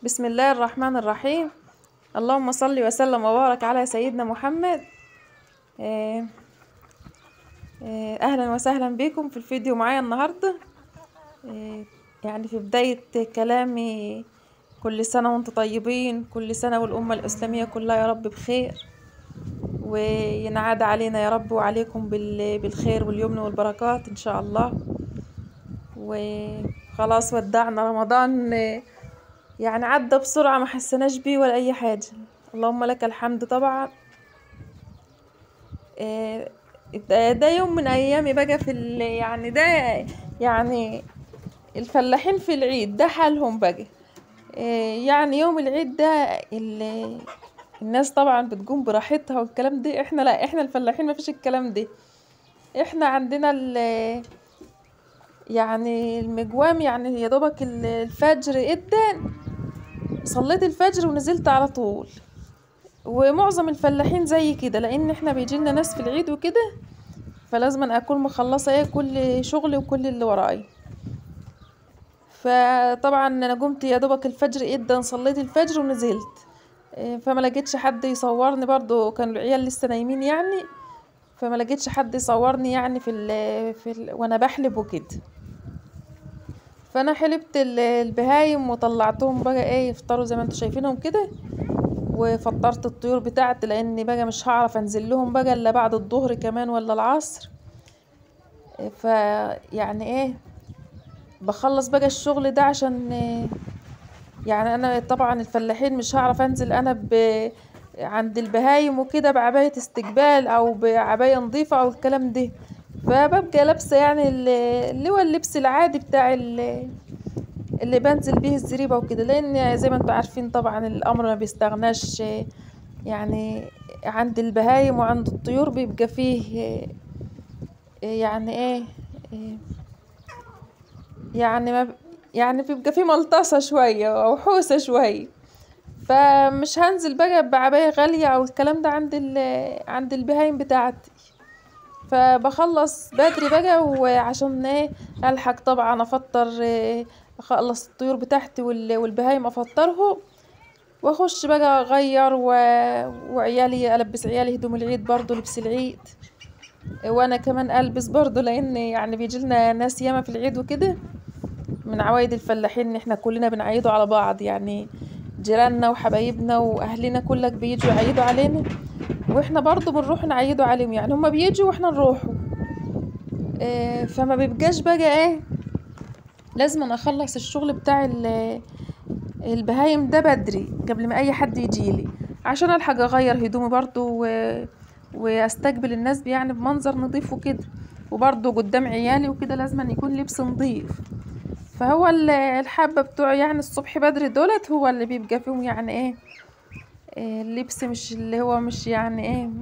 بسم الله الرحمن الرحيم. اللهم صل وسلم وبارك على سيدنا محمد. آه، اهلا وسهلا بكم في الفيديو معايا النهارده. يعني في بداية كلامي، كل سنة وانتم طيبين، كل سنة والأمة الإسلامية كلها يا رب بخير، وينعاد علينا يا رب وعليكم بالخير واليمن والبركات إن شاء الله. وخلاص ودعنا رمضان، يعني عدى بسرعة ما حسناش بيه ولا أي حاجة. اللهم لك الحمد طبعا. ده يوم من أيامي بقى يعني ده، يعني الفلاحين في العيد ده حالهم بقى. يعني يوم العيد ده الناس طبعا بتقوم براحتها والكلام ده. احنا لا، احنا الفلاحين ما فيش الكلام ده. احنا عندنا يعني المجوام، يعني يا دوبك الفجر ادن، صليت الفجر ونزلت على طول. ومعظم الفلاحين زي كده، لان احنا بيجيلنا ناس في العيد وكده، فلازم اكون مخلصه كل شغلي وكل اللي وراي. فطبعا انا قمت يا دوبك الفجر ادن، صليت الفجر ونزلت. فما لقيتش حد يصورني، برضو كانوا العيال لسه نايمين يعني، فما لقيتش حد يصورني يعني وانا بحلب وكده. فانا حلبت البهايم وطلعتهم بقى يفطروا زي ما انتوا شايفينهم كده. وفطرت الطيور بتاعتي، لاني بقى مش هعرف انزل لهم بقى الا بعد الظهر كمان ولا العصر. فيعني بخلص بقى الشغل ده، عشان يعني انا طبعا الفلاحين مش هعرف انزل انا عند البهايم وكده بعباية استقبال او بعباية نظيفة او الكلام ده. فببقى لابسة يعني اللي هو اللبس العادي بتاع اللي بنزل بيه الزريبة وكده، لان زي ما انتوا عارفين طبعا الامر ما بيستغناش. يعني عند البهايم وعند الطيور بيبقى فيه يعني يعني ما يعني بيبقى فيه ملطسة شوية او حوسة شوية. فمش هنزل بقى بعباية غالية او الكلام ده عند البهايم بتاعتي. فبخلص بدري بقى، وعشان الحق طبعا افطر، اخلص الطيور بتاعتي والبهايم افطرهم، واخش بقى اغير وعيالي البس عيالي هدوم العيد، برضو لبس العيد، وانا كمان البس برضو، لان يعني بيجيلنا ناس ياما في العيد وكده. من عوايد الفلاحين ان احنا كلنا بنعيدوا على بعض، يعني جيراننا وحبايبنا واهلنا كلك بيجوا يعيدوا علينا، واحنا برضو بنروح نعيدوا عليهم، يعني هما بيجوا واحنا نروحوا. فما بيبقاش بقى لازم انا اخلص الشغل بتاع البهايم ده بدري قبل ما اي حد يجيلي، عشان الحق اغير هدومي برضو واستقبل الناس يعني بمنظر نظيف وكده. وبرضو قدام عيالي وكده لازم أن يكون لبس نظيف. فهو الحبة بتوع يعني الصبح بدري دولت هو اللي بيبقى فيهم يعني اللبس مش اللي هو مش يعني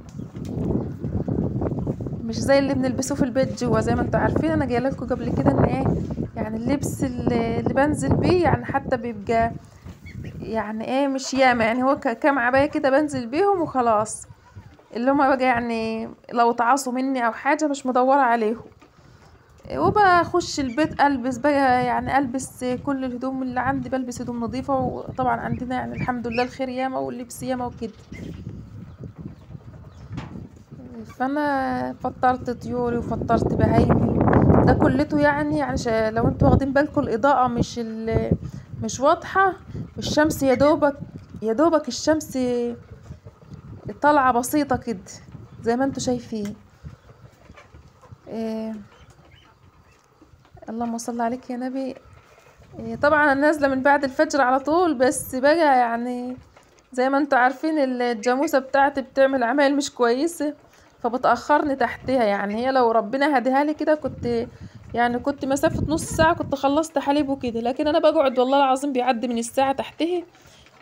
مش زي اللي بنلبسه في البيت جوا. زي ما انتوا عارفين انا جايه لكم قبل كده ان يعني اللبس اللي بنزل بيه يعني حتى بيبقى يعني مش ياما، يعني هو كام عباية كده بنزل بيهم وخلاص. اللي هما بقى يعني لو تعاصوا مني او حاجة مش مدورة عليهم. وبخش البيت البس بقى، يعني البس كل الهدوم اللي عندي، بلبس هدوم نظيفة. وطبعا عندنا يعني الحمد لله الخير ياما واللبس ياما وكده. فانا فطرت طيوري وفطرت بهايمي، ده كلته يعني عشان لو انتوا واخدين بالكم الاضاءة مش واضحة. الشمس يا دوبك يا دوبك الشمس طالعة بسيطة كده زي ما انتوا شايفين. إيه اللهم صل عليك يا نبي. طبعا انا نازلة من بعد الفجر على طول، بس بقى يعني زي ما انتوا عارفين الجاموسة بتاعتي بتعمل عمايل مش كويسة، فبتأخرني تحتها. يعني هي لو ربنا هديها لي كده كنت مسافة نص ساعة كنت خلصت حليب وكده، لكن انا بقعد والله العظيم بيعدي من الساعة تحتها،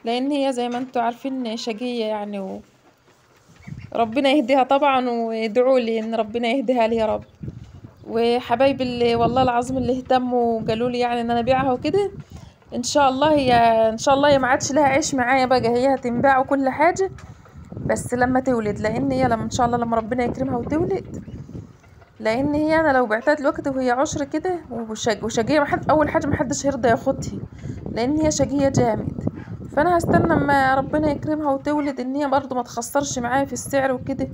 لان هي زي ما انتوا عارفين شقية يعني. وربنا يهديها طبعا، وادعوا لي ان ربنا يهديها لي يا رب. وحبايبي اللي والله العظيم اللي اهتموا وقالوا لي يعني ان انا ابيعها وكده، ان شاء الله هي ما عادش لها عيش معايا بقى، هي هتنباع وكل حاجة، بس لما تولد. لان هي لما ان شاء الله لما ربنا يكرمها وتولد، لان هي انا لو بعتها دلوقتي وهي عشر كده وشقيه، اول حاجه محدش هيرضى ياخدها، لان هي شقيه جامد. فانا هستنى اما ربنا يكرمها وتولد ان هي برضو ما تخسرش معايا في السعر وكده،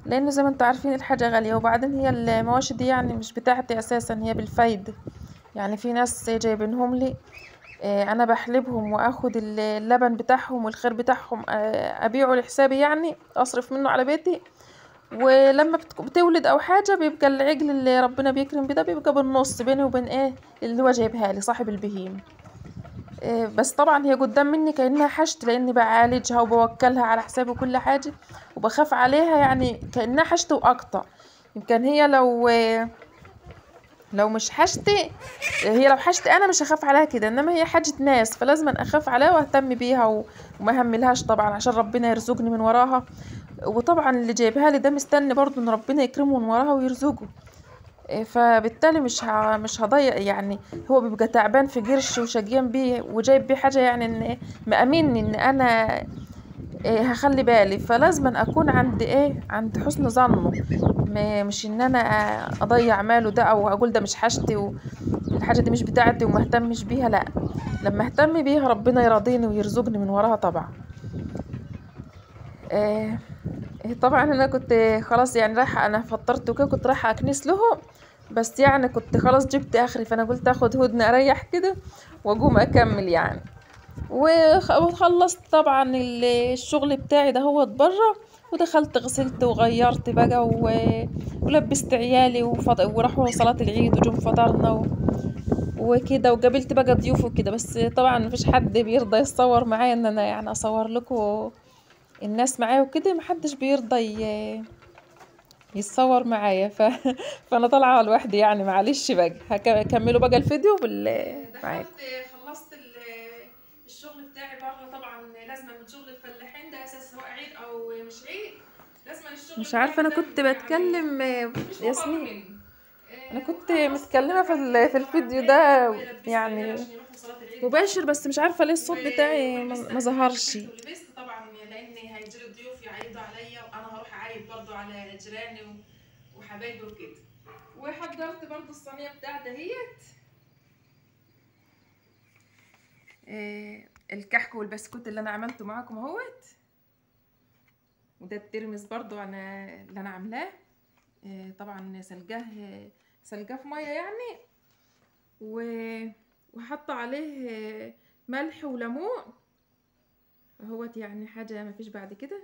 لان زي ما انتوا عارفين الحاجة غالية. وبعدين هي المواشي دي يعني مش بتاعتي اساسا، هي بالفايدة. يعني في ناس جايبينهم لي، انا بحلبهم واخد اللبن بتاعهم والخير بتاعهم، ابيعه لحسابي، يعني اصرف منه على بيتي. ولما بتولد او حاجة بيبقى العجل اللي ربنا بيكرم بيه ده بيبقى بالنص بيني وبين ايه اللي هو جايبها لي صاحب البهيم. بس طبعا هي قدام مني كأنها حشت، لاني بعالجها وبوكلها على حسابي كل حاجة، وبخاف عليها يعني كأنها حشت واكتر. يمكن هي لو مش حشتي، هي لو حشتي انا مش هخاف عليها كده، انما هي حاجة ناس فلازم اخاف عليها واهتم بيها وما هملهاش طبعا عشان ربنا يرزقني من وراها. وطبعا اللي جايبها لي ده مستني برضو ان ربنا يكرمه من وراها ويرزقه. فبالتالي مش هضيع يعني. هو بيبقى تعبان في قرش وشقيان بيه وجايب بيه حاجة، يعني ان مأمني ان انا هخلي بالي. فلازم اكون عند حسن ظنه، مش ان انا اضيع ماله ده او اقول ده مش حاجتي والحاجة دي مش بتاعتي وما اهتمش بيها. لا، لما اهتم بيها ربنا يرضيني ويرزقني من وراها طبعا. آه، طبعا انا كنت خلاص يعني رايحه، انا فطرت وكده كنت رايحه اكنس لهم، بس يعني كنت خلاص جبت اخري، فانا قلت اخد هدنه اريح كده واقوم اكمل يعني. وخلصت طبعا الشغل بتاعي ده هو بره، ودخلت غسلت وغيرت بقى ولبست عيالي وراحوا صلاة العيد وجم فطرنا وكده، وقابلت بقى ضيوف وكده. بس طبعا مفيش حد بيرضى يتصور معايا ان انا يعني اصور لكم الناس معايا وكده، محدش بيرضى يتصور معايا فانا طالعه لوحدي يعني، معلش بقى هكملوا بقى الفيديو معاكم. دخلت خلصت الشغل بتاعي بره. طبعا لازم من شغل الفلاحين ده اساس، سواء عيد او مش عيد لازم الشغل. مش عارفه انا كنت بتكلم ياسمين، انا كنت متكلمه في الفيديو ده يعني مباشر، بس مش عارفه ليه الصوت بتاعي ما ظهرش. ولبست طبعا لان هيجيلي ضيوف يعيدوا عليا، وانا هروح اعيد برضو على جيراني وحبايبي وكده. وحضرت برضو الصينيه بتاعتي اهيت، الكحك والبسكوت اللي انا عملته معاكم اهوت. وده الترمس برضو انا اللي انا عاملاه، طبعا سلقاه في ميه يعني، وحط عليه ملح وليمون اهوت، يعني حاجه ما فيش بعد كده.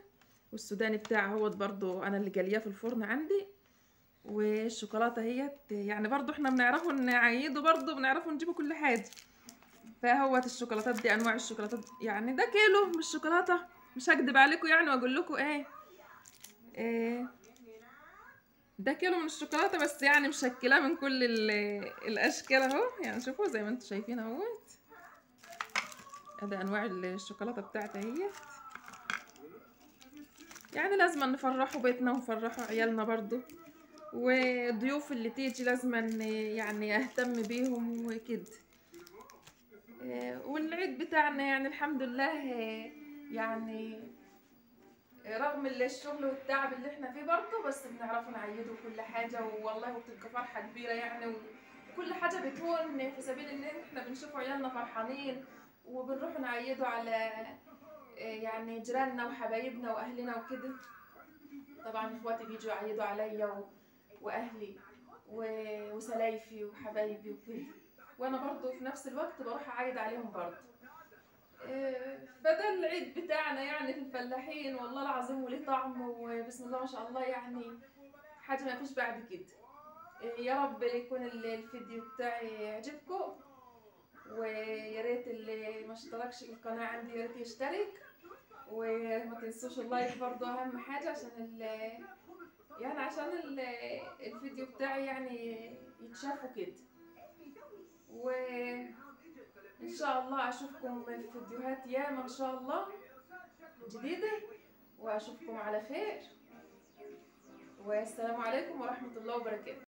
والسوداني بتاعه اهوت برضو انا اللي جاليه في الفرن عندي. والشوكولاته اهيت، يعني برضو احنا بنعرفوا نعيده، برضو بنعرفوا نجيبوا كل حاجه. فهوت الشوكولاتات دي انواع الشوكولاتات، يعني ده كيلو من الشوكولاته، مش هكدب عليكم يعني واقول لكم إيه ده كيلو من الشوكولاته، بس يعني مشكلاه من كل الاشكال اهو. يعني شوفوا زي ما انتم شايفين اهوت، ادي انواع الشوكولاته بتاعتي اهي. يعني لازم نفرحوا بيتنا ونفرحوا عيالنا برضو، والضيوف اللي تيجي لازم يعني اهتم بيهم وكده. والعيد بتاعنا يعني الحمد لله، يعني رغم الشغل والتعب اللي احنا فيه برضه، بس بنعرف نعيده كل حاجة، والله بتبقى فرحة كبيرة يعني. وكل حاجة بتهون في سبيل ان احنا بنشوف عيالنا فرحانين، وبنروح نعيده على يعني جيراننا وحبايبنا واهلنا وكده. طبعا اخواتي بيجوا يعيدوا عليا واهلي وسلايفي وحبايبي وكده، وانا برضو في نفس الوقت بروح اعيد عليهم برضو. فده العيد بتاعنا يعني في الفلاحين، والله العظيم وليه طعم وبسم الله ما شاء الله، يعني حاجة ما فيش بعد كده. يا رب يكون الفيديو بتاعي يعجبكم، ويا ريت اللي ما اشتركش في القناة عندي يا ريت يشترك، وما تنسوش اللايك برضو اهم حاجة عشان يعني عشان الفيديو بتاعي يعني يتشاف وكده. وان شاء الله اشوفكم في فيديوهات ياما ان شاء الله جديدة، واشوفكم على خير، والسلام عليكم ورحمة الله وبركاته.